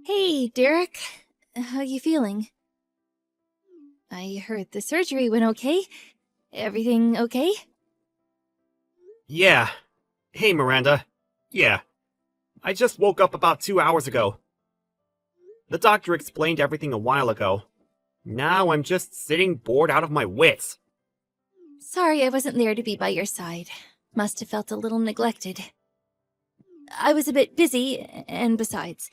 Hey, Derek. How you feeling? I heard the surgery went okay. Everything okay? Yeah. Hey, Miranda. Yeah. I just woke up about 2 hours ago. The doctor explained everything a while ago. Now I'm just sitting bored out of my wits. Sorry I wasn't there to be by your side. Must have felt a little neglected. I was a bit busy, and besides,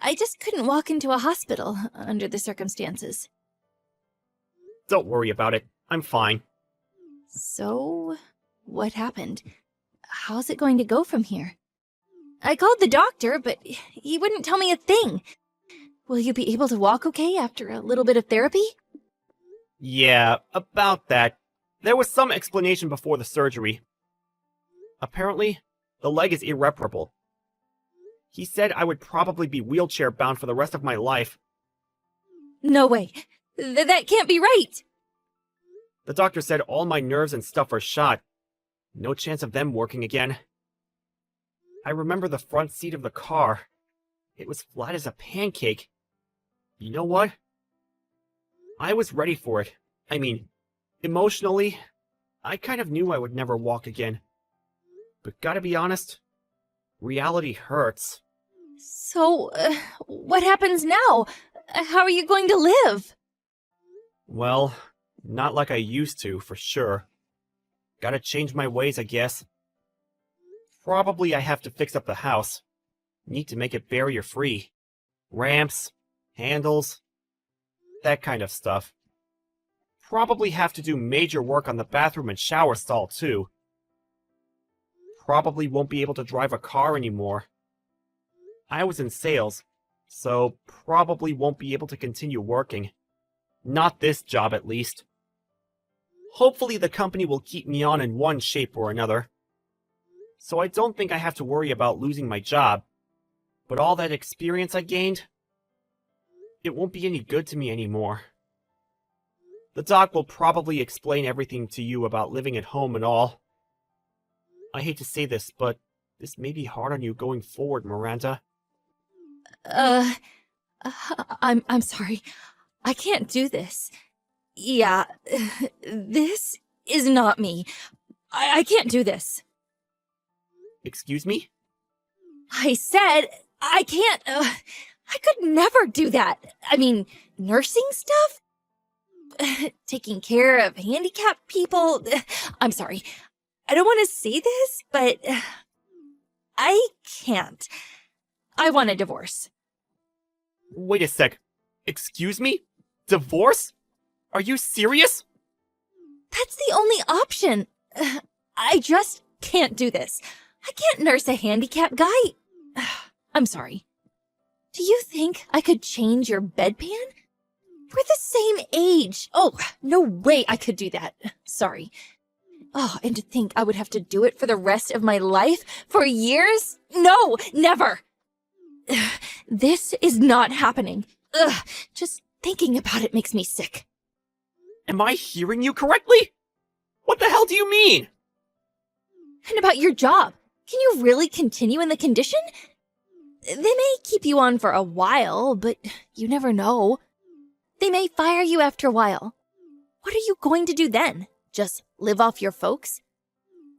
I just couldn't walk into a hospital under the circumstances. Don't worry about it. I'm fine. So, what happened? How's it going to go from here? I called the doctor, but he wouldn't tell me a thing. Will you be able to walk okay after a little bit of therapy? Yeah, about that. There was some explanation before the surgery. Apparently, the leg is irreparable. He said I would probably be wheelchair-bound for the rest of my life. No way. That can't be right! The doctor said all my nerves and stuff are shot. No chance of them working again. I remember the front seat of the car. It was flat as a pancake. You know what? I was ready for it. I mean, emotionally, I kind of knew I would never walk again. But gotta be honest, reality hurts. So, what happens now? How are you going to live? Well, not like I used to, for sure. Gotta change my ways, I guess. Probably I have to fix up the house. Need to make it barrier-free. Ramps, handles, that kind of stuff. Probably have to do major work on the bathroom and shower stall, too. Probably won't be able to drive a car anymore. I was in sales, so probably won't be able to continue working. Not this job, at least. Hopefully the company will keep me on in one shape or another. So I don't think I have to worry about losing my job. But all that experience I gained, it won't be any good to me anymore. The doc will probably explain everything to you about living at home and all. I hate to say this, but this may be hard on you going forward, Miranda. I'm sorry. I can't do this. Yeah, this is not me. I can't do this. Excuse me? I said I can't. I could never do that. I mean, nursing stuff? Taking care of handicapped people? I'm sorry. I don't want to say this, but I can't. I want a divorce. Wait a sec. Excuse me? Divorce? Are you serious? That's the only option. I just can't do this. I can't nurse a handicapped guy. I'm sorry. Do you think I could change your bedpan? We're the same age. Oh, no way I could do that. Sorry. Oh, and to think I would have to do it for the rest of my life? For years? No, never. This is not happening. Ugh, just thinking about it makes me sick. Am I hearing you correctly? What the hell do you mean? And about your job. Can you really continue in the condition? They may keep you on for a while, but you never know. They may fire you after a while. What are you going to do then? Just live off your folks?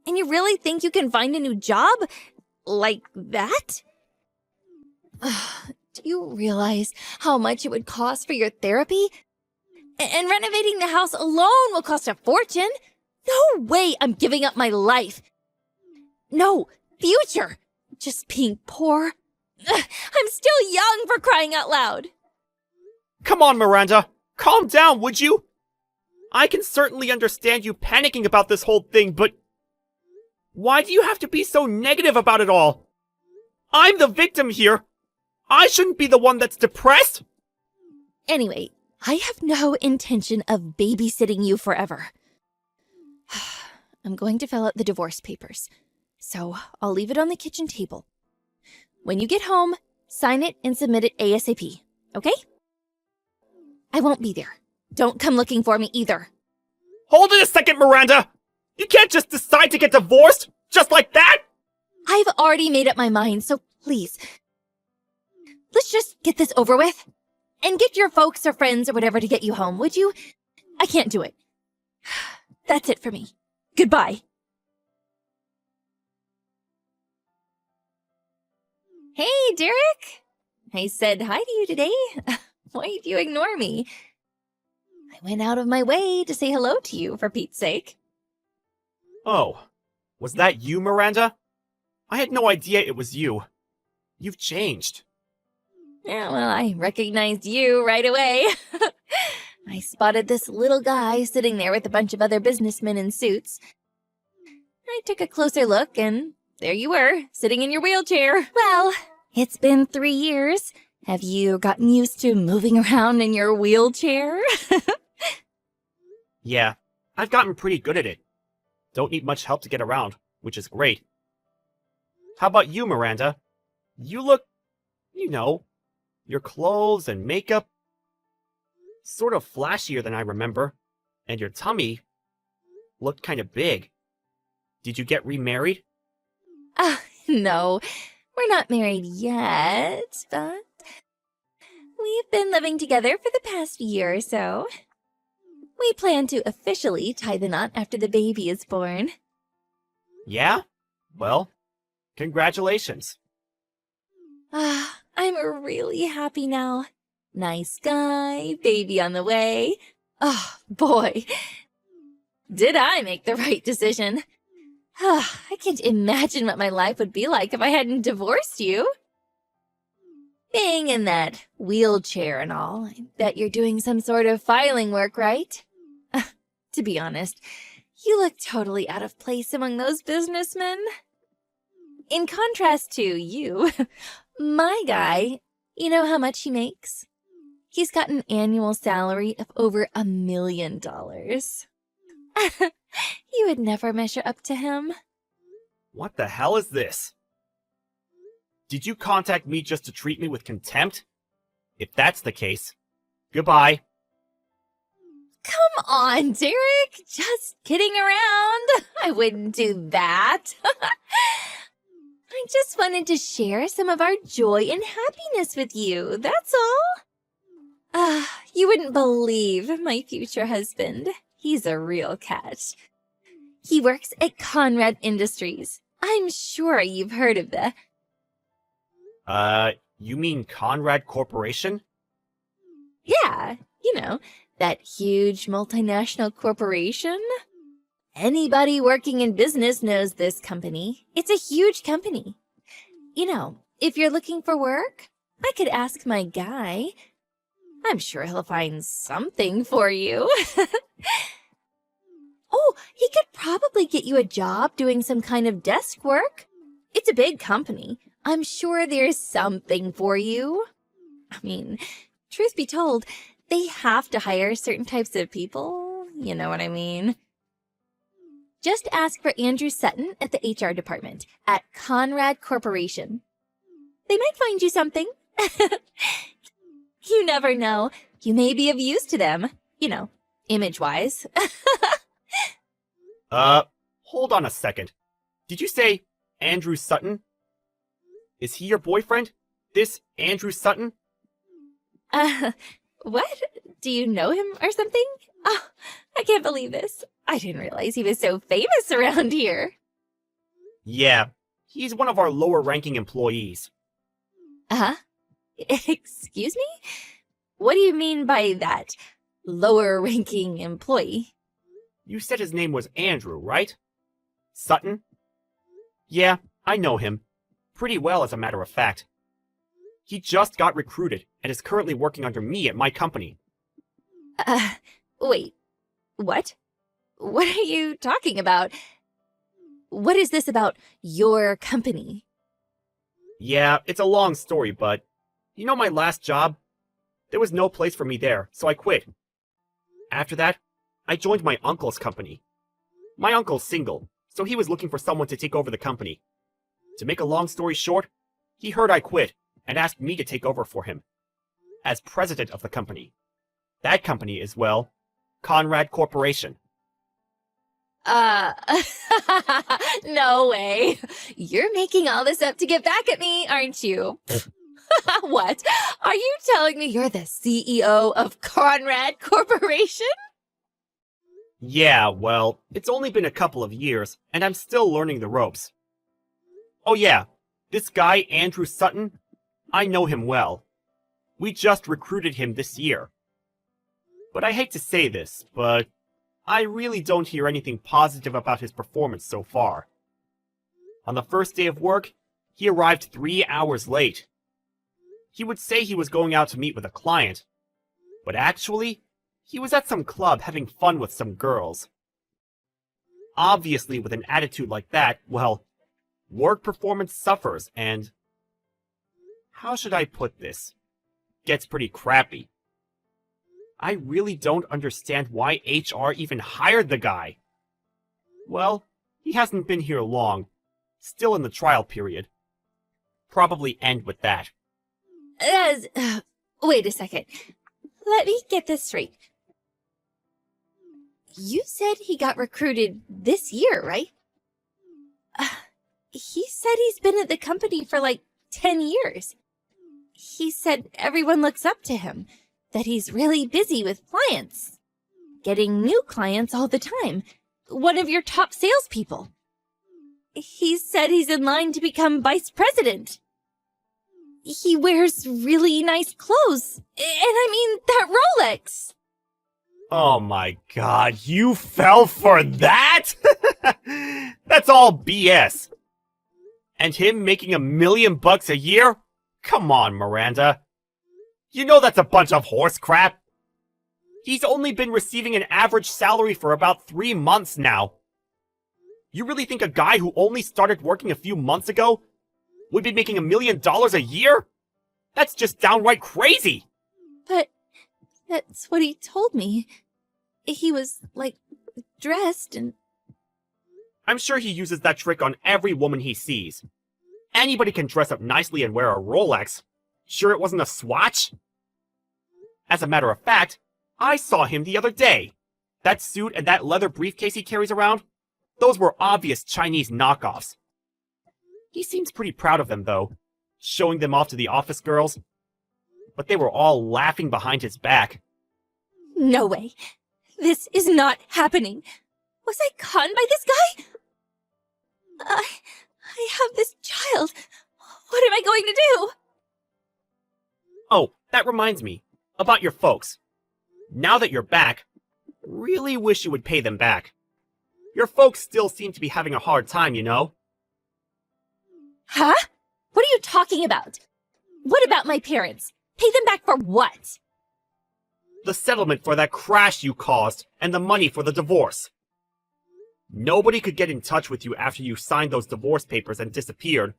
And you really think you can find a new job? Like that? Do you realize how much it would cost for your therapy? And renovating the house alone will cost a fortune. No way I'm giving up my life. No, future. Just being poor. I'm still young, for crying out loud. Come on, Miranda. Calm down, would you? I can certainly understand you panicking about this whole thing, but why do you have to be so negative about it all? I'm the victim here. I shouldn't be the one that's depressed. Anyway, I have no intention of babysitting you forever. I'm going to fill out the divorce papers, so I'll leave it on the kitchen table. When you get home, sign it and submit it ASAP, okay? I won't be there. Don't come looking for me either. Hold it a second, Miranda! You can't just decide to get divorced, just like that! I've already made up my mind, so please, let's just get this over with. And get your folks or friends or whatever to get you home, would you? I can't do it. That's it for me. Goodbye. Hey, Derek. I said hi to you today. Why'd you ignore me? I went out of my way to say hello to you, for Pete's sake. Oh, was that you, Miranda? I had no idea it was you. You've changed. Yeah, well, I recognized you right away. I spotted this little guy sitting there with a bunch of other businessmen in suits. I took a closer look, and there you were, sitting in your wheelchair. Well, it's been 3 years. Have you gotten used to moving around in your wheelchair? Yeah, I've gotten pretty good at it. Don't need much help to get around, which is great. How about you, Miranda? You look, your clothes and makeup, sort of flashier than I remember, and your tummy looked kind of big. Did you get remarried? No, we're not married yet, but we've been living together for the past year or so. We plan to officially tie the knot after the baby is born. Yeah? Well, congratulations. I'm really happy now. Nice guy, baby on the way. Oh, boy. Did I make the right decision? I can't imagine what my life would be like if I hadn't divorced you. Being in that wheelchair and all, I bet you're doing some sort of filing work, right? To be honest, you look totally out of place among those businessmen. In contrast to you, my guy, you know how much he makes? He's got an annual salary of over $1 million. You would never measure up to him. What the hell is this? Did you contact me just to treat me with contempt? If that's the case, goodbye. Come on, Derek. Just kidding around. I wouldn't do that. I just wanted to share some of our joy and happiness with you, that's all. You wouldn't believe my future husband. He's a real catch. He works at Conrad Industries. I'm sure you've heard of the... You mean Conrad Corporation? Yeah, that huge multinational corporation. Anybody working in business knows this company. It's a huge company. If you're looking for work, I could ask my guy. I'm sure he'll find something for you. Oh, he could probably get you a job doing some kind of desk work. It's a big company. I'm sure there's something for you. I mean, truth be told, they have to hire certain types of people. You know what I mean? Just ask for Andrew Sutton at the HR department at Conrad Corporation. They might find you something. You never know. You may be of use to them, image-wise. Hold on a second. Did you say Andrew Sutton? Is he your boyfriend? This Andrew Sutton? What? Do you know him or something? Oh, I can't believe this. I didn't realize he was so famous around here. Yeah, he's one of our lower-ranking employees. Excuse me? What do you mean by that? Lower-ranking employee? You said his name was Andrew, right? Sutton? Yeah, I know him. Pretty well, as a matter of fact. He just got recruited and is currently working under me at my company. Wait. What? What are you talking about? What is this about your company? Yeah, it's a long story, but my last job? There was no place for me there, so I quit. After that, I joined my uncle's company. My uncle's single, so he was looking for someone to take over the company. To make a long story short, he heard I quit and asked me to take over for him as president of the company. That company is, well, Conrad Corporation. No way. You're making all this up to get back at me, aren't you? What? Are you telling me you're the CEO of Conrad Corporation? Yeah, well, it's only been a couple of years, and I'm still learning the ropes. Oh yeah, this guy, Andrew Sutton, I know him well. We just recruited him this year. But I hate to say this, but I really don't hear anything positive about his performance so far. On the first day of work, he arrived 3 hours late. He would say he was going out to meet with a client, but actually, he was at some club having fun with some girls. Obviously, with an attitude like that, well, work performance suffers and... how should I put this? Gets pretty crappy. I really don't understand why HR even hired the guy. Well, he hasn't been here long. Still in the trial period. Probably end with that. Wait a second. Let me get this straight. You said he got recruited this year, right? He said he's been at the company for like 10 years. He said everyone looks up to him, that he's really busy with clients. Getting new clients all the time. One of your top salespeople. He said he's in line to become vice president. He wears really nice clothes. And I mean, that Rolex. Oh my god, you fell for that?! That's all BS. And him making $1 million a year? Come on, Miranda. You know that's a bunch of horse crap. He's only been receiving an average salary for about 3 months now. You really think a guy who only started working a few months ago would be making $1 million a year? That's just downright crazy! But that's what he told me. He was, like, dressed and... I'm sure he uses that trick on every woman he sees. Anybody can dress up nicely and wear a Rolex. Sure it wasn't a Swatch? As a matter of fact, I saw him the other day. That suit and that leather briefcase he carries around, those were obvious Chinese knockoffs. He seems pretty proud of them, though, showing them off to the office girls. But they were all laughing behind his back. No way. This is not happening. Was I conned by this guy? I have this child. What am I going to do? Oh, that reminds me. About your folks. Now that you're back, really wish you would pay them back. Your folks still seem to be having a hard time, you know? Huh? What are you talking about? What about my parents? Pay them back for what? The settlement for that crash you caused, and the money for the divorce. Nobody could get in touch with you after you signed those divorce papers and disappeared.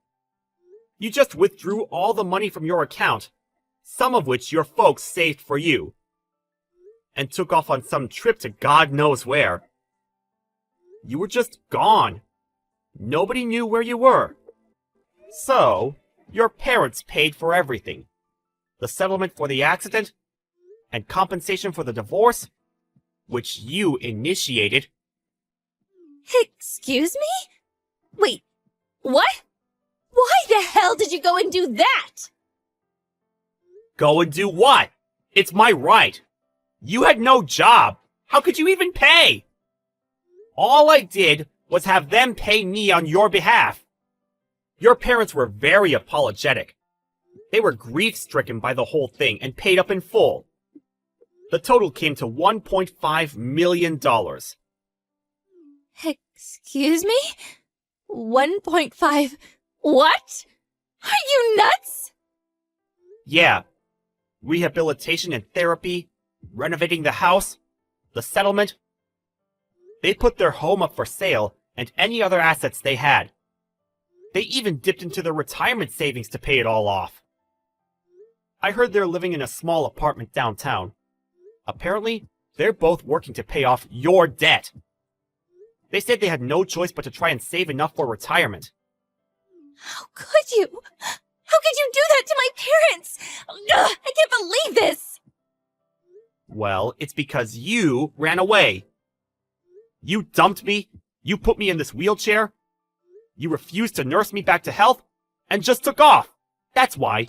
You just withdrew all the money from your account, some of which your folks saved for you, and took off on some trip to God knows where. You were just gone. Nobody knew where you were. So, your parents paid for everything. The settlement for the accident, and compensation for the divorce, which you initiated. Excuse me? Wait, what? Why the hell did you go and do that? Go and do what? It's my right. You had no job. How could you even pay? All I did was have them pay me on your behalf. Your parents were very apologetic. They were grief-stricken by the whole thing and paid up in full. The total came to $1.5 million. Excuse me? 1.5... What? Are you nuts? Yeah. Rehabilitation and therapy, renovating the house, the settlement. They put their home up for sale and any other assets they had. They even dipped into their retirement savings to pay it all off. I heard they're living in a small apartment downtown. Apparently, they're both working to pay off your debt. They said they had no choice but to try and save enough for retirement. How could you? How could you do that to my parents? Ugh, I can't believe this! Well, it's because you ran away. You dumped me, you put me in this wheelchair, you refused to nurse me back to health, and just took off. That's why.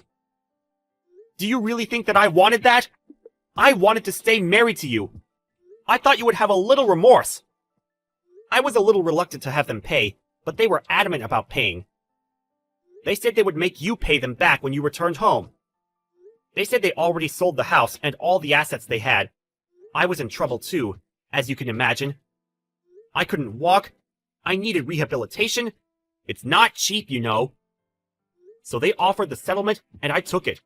Do you really think that I wanted that? I wanted to stay married to you. I thought you would have a little remorse. I was a little reluctant to have them pay, but they were adamant about paying. They said they would make you pay them back when you returned home. They said they already sold the house and all the assets they had. I was in trouble too, as you can imagine. I couldn't walk. I needed rehabilitation. It's not cheap, you know. So they offered the settlement, and I took it.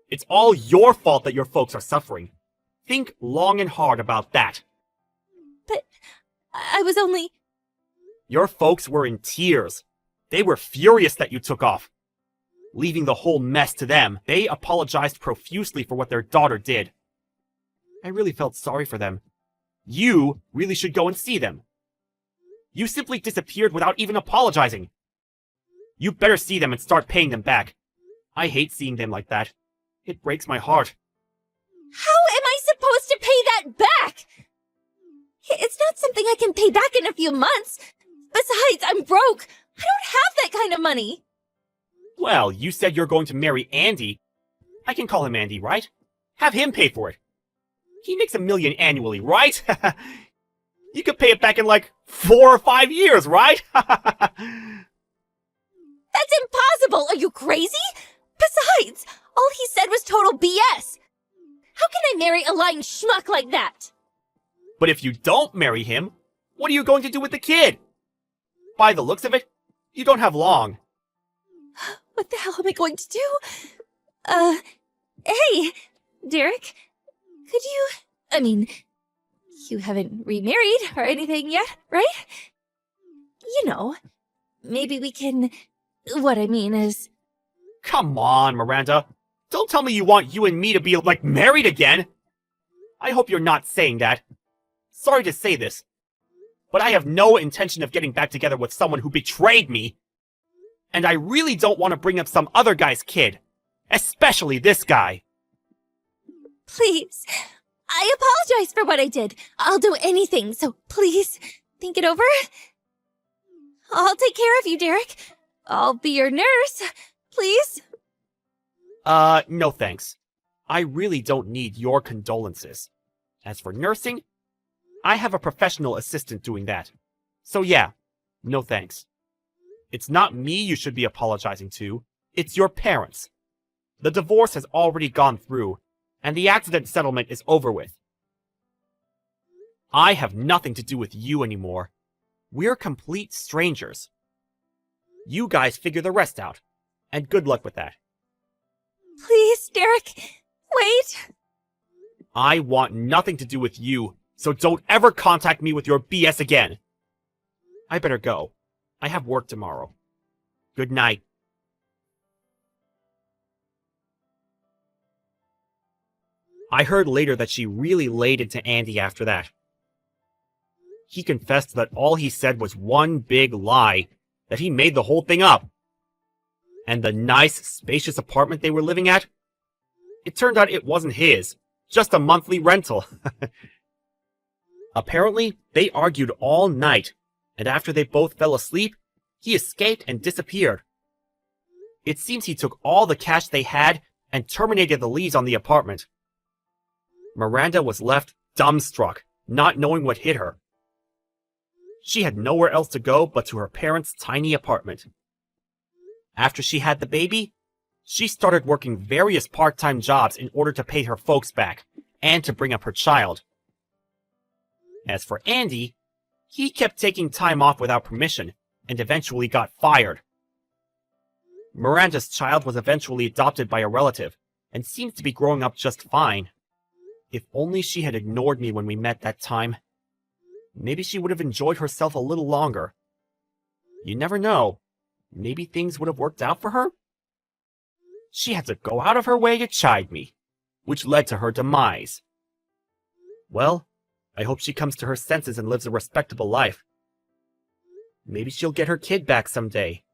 It's all your fault that your folks are suffering. Think long and hard about that. But I was only... Your folks were in tears. They were furious that you took off. Leaving the whole mess to them, they apologized profusely for what their daughter did. I really felt sorry for them. You really should go and see them. You simply disappeared without even apologizing. You better see them and start paying them back. I hate seeing them like that. It breaks my heart. How am I supposed to pay that back? It's not something I can pay back in a few months. Besides, I'm broke. I don't have that kind of money. Well, you said you're going to marry Andy. I can call him Andy, right? Have him pay for it. He makes $1 million annually, right? You could pay it back in like 4 or 5 years, right? That's impossible! Are you crazy? Besides, all he said was total BS. How can I marry a lying schmuck like that? But if you don't marry him, what are you going to do with the kid? By the looks of it, you don't have long. What the hell am I going to do? Hey, Derek, could you... I mean, you haven't remarried or anything yet, right? You know, maybe we can... What I mean is... Come on, Miranda. Don't tell me you want you and me to be, like, married again. I hope you're not saying that. Sorry to say this, but I have no intention of getting back together with someone who betrayed me. And I really don't want to bring up some other guy's kid. Especially this guy. Please, I apologize for what I did. I'll do anything, so please, think it over. I'll take care of you, Derek. I'll be your nurse. Please? No thanks. I really don't need your condolences. As for nursing, I have a professional assistant doing that. So yeah, no thanks. It's not me you should be apologizing to. It's your parents. The divorce has already gone through, and the accident settlement is over with. I have nothing to do with you anymore. We're complete strangers. You guys figure the rest out, and good luck with that. Please, Derek, wait. I want nothing to do with you, so don't ever contact me with your BS again. I better go. I have work tomorrow. Good night. I heard later that she really laid into Andy after that. He confessed that all he said was one big lie, that he made the whole thing up. And the nice, spacious apartment they were living at? It turned out it wasn't his, just a monthly rental. Apparently, they argued all night, and after they both fell asleep, he escaped and disappeared. It seems he took all the cash they had and terminated the lease on the apartment. Miranda was left dumbstruck, not knowing what hit her. She had nowhere else to go but to her parents' tiny apartment. After she had the baby, she started working various part-time jobs in order to pay her folks back and to bring up her child. As for Andy, he kept taking time off without permission and eventually got fired. Miranda's child was eventually adopted by a relative and seems to be growing up just fine. If only she had ignored me when we met that time. Maybe she would have enjoyed herself a little longer. You never know. Maybe things would have worked out for her? She had to go out of her way to chide me, which led to her demise. Well, I hope she comes to her senses and lives a respectable life. Maybe she'll get her kid back someday.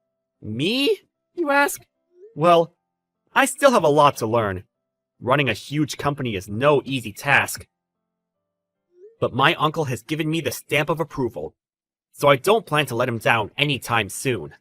Me, you ask? Well, I still have a lot to learn. Running a huge company is no easy task. But my uncle has given me the stamp of approval, so I don't plan to let him down anytime soon.